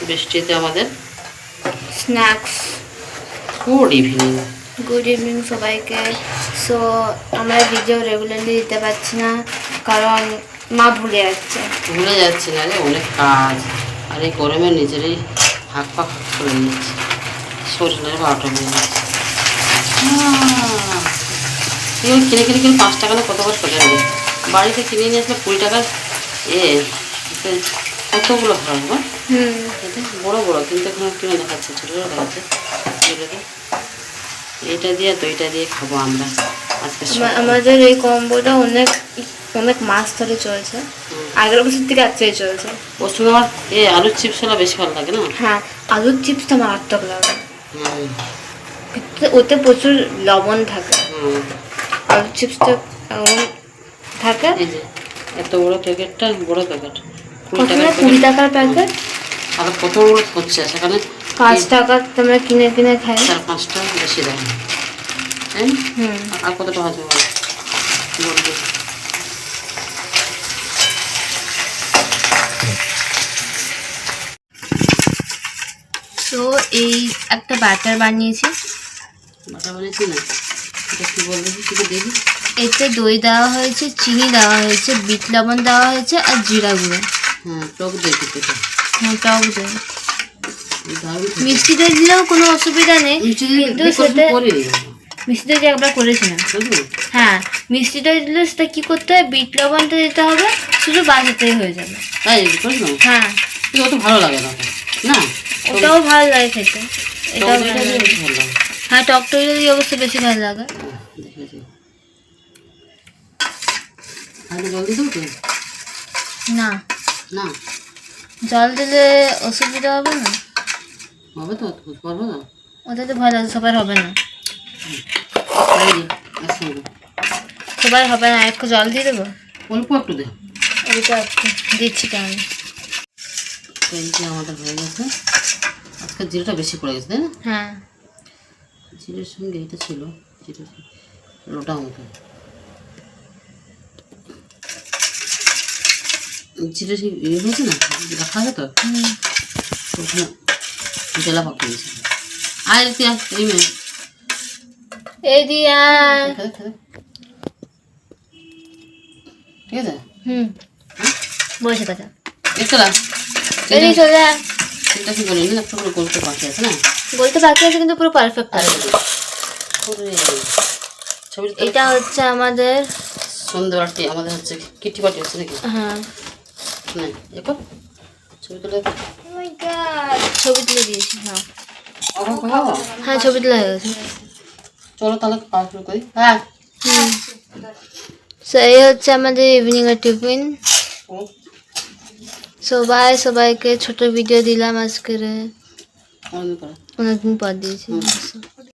বৃষ্টিতে আমাদের snacks. Good evening সবাইকে। সো আমরা ভিডিও রেগুলারলি দিতে পারছি না কারণ মা ভুলে যাচ্ছে না রে, অনেক কাজ। আর এই গরমে নিজেরই হাঁক পাক করে নিচ্ছে, শরীরের বারোটা হয়ে যাচ্ছে। কিনে 5 টাকা না কত করে চলে যাবে। বাড়িতে কিনে নিয়ে আসলে 20 টাকার কতগুলো খাওয়া হবে। বড় বড় কিন্তু এখন কিনে দেখাচ্ছে, ছোটো ছোটো দেখাচ্ছে। এইটা দিয়ে দইটা দিয়ে খাবো আমরা আজকে। আমাদের এই কম্বোটা অনেক অনেক মাস ধরে চলছে, আগের বছর থেকে আজকে চলছে। ওর সঙ্গে আমার আলুর চিপসগুলো বেশি ভালো লাগে না? হ্যাঁ, আলুর চিপসটা মারাত্মক লাগে। ওতে প্রচুর লবণ থাকে। আলুর চিপসটা থাকে। এই যে এত বড় প্যাকেটটা, বড় প্যাকেট 20 টাকার প্যাকেট। আর কতগুলো হচ্ছে সেখানে 5 টাকা তোমরা কিনে খাই। 4-5টা বেশি দাম। আর কত টাকা আছে বলবো? তো এই একটা বাটার বানিয়েছি। না এটা কি বলবো, কিছু দেখি। এতে দই দেওয়া হয়েছে, চিনি দেওয়া হয়েছে, বিট লবণ দেওয়া হয়েছে আর জিরা গুঁড়ো। টক দই খেতে। টক দই। মিষ্টি দই দিলেও কোনো অসুবিধা নেই, কিন্তু সেটা মিষ্টি দই একবার করেছিলাম। হ্যাঁ, মিষ্টি দই দিলে সেটা কি করতে হয়, বিট লবণটা দিতে হবে, শুধু বাসাতেই হয়ে যাবে। হ্যাঁ, অত ভালো লাগে না। না, ওটাও ভালো লাগে খেতে। এটাও ভালো লাগে। হ্যাঁ, টক দইটা দিয়ে অবশ্য বেশি ভালো লাগে। না না, জল দিলে অসুবিধা হবে না? হবে তো, পারবো না। ওটা তো ভালো, সবার হবে না। সবার হবে না। একটু জল দিয়ে দেবো, অল্প একটু দে। অল্প একটু দিচ্ছি কেমন। এই যে আমাদের হয়ে গেছে। আজকে জিরাটা বেশি পড়ে গেছে, তাই না? হ্যাঁ, জিরের সঙ্গে এটা ছিল, জিরে লোটা মতো। জিরে হয়েছে না, রাখা আছে তো ওখানে জেলা পাকিয়ে গেছে। আর এই মেয়ে এই দিয়া ঠিক আছে। বসে কথা একটা এই চলে যা। চিন্তা কি বলিনি, একটা করে গল্প বাকি আছে না? বলতে বাকি আছে কিন্তু পুরো পারফেক্ট আছে। ছবিটা এটা হচ্ছে আমাদের সন্ধ্যাবাটি, আমাদের হচ্ছে কিটি পার্টি হচ্ছে নাকি? হ্যাঁ, না দেখো ছবি তুলে। ছবি তুলে দিয়েছি। হ্যাঁ, ছবি তুলে হয়ে গেছে। চলো তাহলে খাওয়া শুরু করি। হ্যাঁ, এই হচ্ছে আমাদের ইভিনিং এর টিফিন। সবাইকে ছোট ভিডিও দিলাম আজকে, অনেকদিন পর দিয়েছি।